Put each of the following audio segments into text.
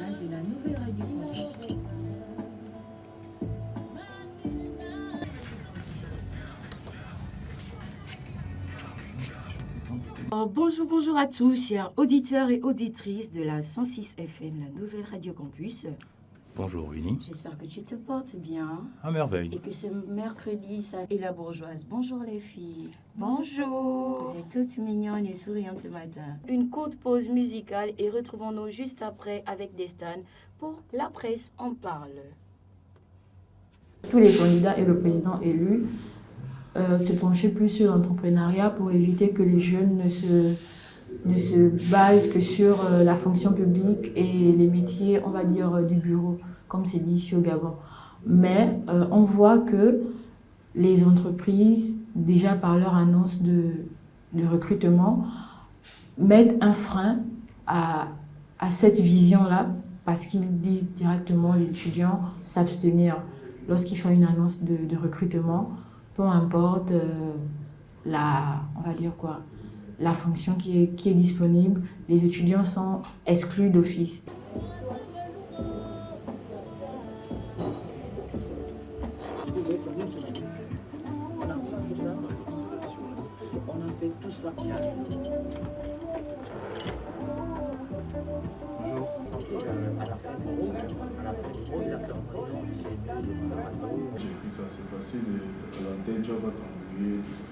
matinale de la nouvelle radio campus. Bonjour à tous, chers auditeurs et auditrices de la 106 FM, la nouvelle radio campus. Bonjour Winnie. J'espère que tu te portes bien. À merveille. Et que ce mercredi, ça est la bourgeoise. Bonjour les filles. Bonjour. Vous êtes toutes mignonnes et souriantes ce matin. Une courte pause musicale et retrouvons-nous juste après avec Destan pour La Presse en parle. Tous les candidats et le président élu se penchaient plus sur l'entrepreneuriat pour éviter que les jeunes ne se basent que sur la fonction publique et les métiers, on va dire, du bureau, comme c'est dit ici au Gabon. Mais on voit que les entreprises, déjà par leur annonce de recrutement, mettent un frein à cette vision-là parce qu'ils disent directement les étudiants s'abstenir lorsqu'ils font une annonce de recrutement, peu importe on va dire quoi, la fonction qui est disponible, les étudiants sont exclus d'office. On a fait tout ça. Bonjour. À la fin du mois, il a clairement j'ai pris ça, c'est facile de présenter un job à t'envoyer, tout ça.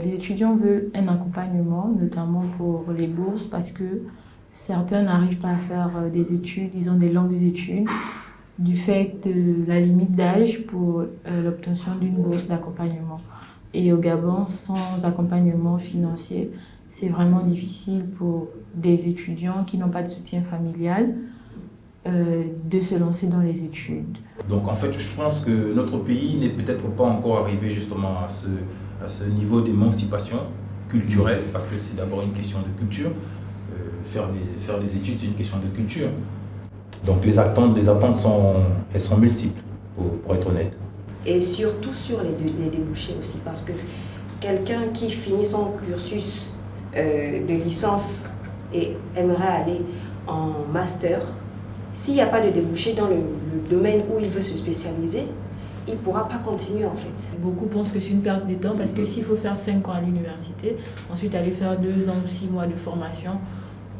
Les étudiants veulent un accompagnement, notamment pour les bourses, parce que certains n'arrivent pas à faire des études, ils ont des longues études, du fait de la limite d'âge pour l'obtention d'une bourse d'accompagnement. Et au Gabon, sans accompagnement financier, c'est vraiment difficile pour des étudiants qui n'ont pas de soutien familial de se lancer dans les études. Donc en fait, je pense que notre pays n'est peut-être pas encore arrivé justement à ce niveau d'émancipation culturelle, parce que c'est d'abord une question de culture. Faire des études, c'est une question de culture. Donc les attentes sont multiples, pour être honnête. Et surtout sur les débouchés aussi, parce que quelqu'un qui finit son cursus de licence et aimerait aller en master, s'il n'y a pas de débouché dans le domaine où il veut se spécialiser, il ne pourra pas continuer en fait. Beaucoup pensent que c'est une perte de temps parce que s'il faut faire 5 ans à l'université, ensuite aller faire 2 ans ou 6 mois de formation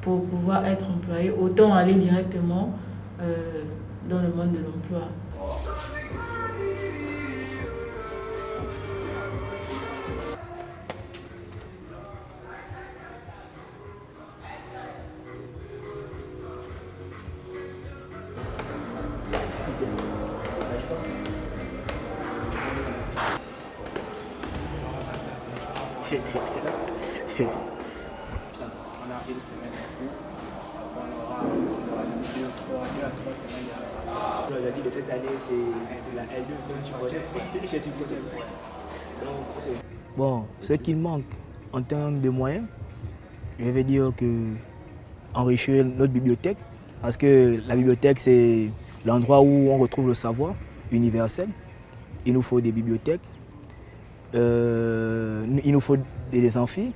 pour pouvoir être employé, autant aller directement dans le monde de l'emploi. On a une semaine de cours, on aura 2 à 3 semaines. On a dit que cette année c'est la L2, donc tu connais, je suis projet. Bon, ce qu'il manque en termes de moyens, je vais dire que enrichir notre bibliothèque, parce que la bibliothèque c'est l'endroit où on retrouve le savoir universel. Il nous faut des bibliothèques, il nous faut des amphis.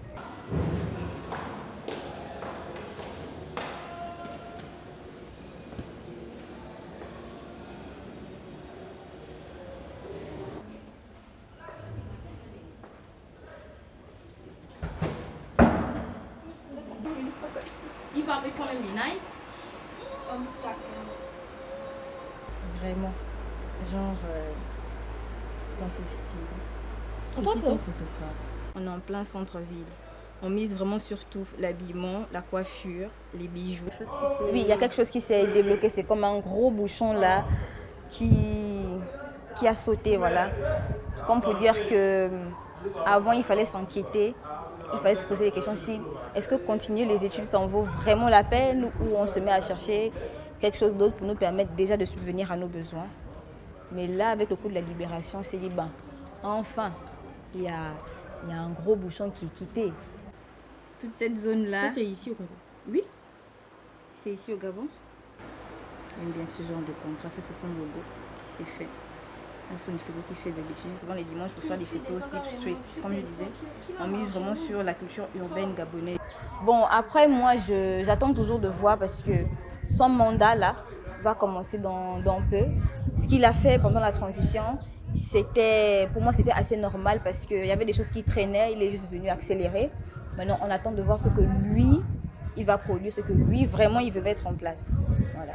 Vraiment, genre dans ce style. En tant que photographe. On est en plein centre-ville. On mise vraiment sur tout, l'habillement, la coiffure, les bijoux. Oui, il y a quelque chose qui s'est débloqué. C'est comme un gros bouchon là qui a sauté, voilà. C'est comme pour dire que avant il fallait s'inquiéter, il fallait se poser des questions si est-ce que continuer les études ça en vaut vraiment la peine ou on se met à chercher quelque chose d'autre pour nous permettre déjà de subvenir à nos besoins. Mais là, avec le coup de la libération, on s'est dit, ben, enfin, il y a un gros bouchon qui est quitté. Toute cette zone-là... Ça, c'est ici au Gabon? Oui, c'est ici au Gabon. J'aime bien ce genre de contrat, ça c'est son logo, c'est fait. C'est une photo qui fait d'habitude. Souvent les dimanches pour faire des photos type street. Comme je disais, on mise vraiment sur la culture urbaine gabonaise. Bon, après moi, j'attends toujours de voir parce que son mandat là va commencer dans peu. Ce qu'il a fait pendant la transition, pour moi c'était assez normal parce qu'il y avait des choses qui traînaient, il est juste venu accélérer. Maintenant, on attend de voir ce que lui, il va produire, ce que lui vraiment il veut mettre en place. Voilà.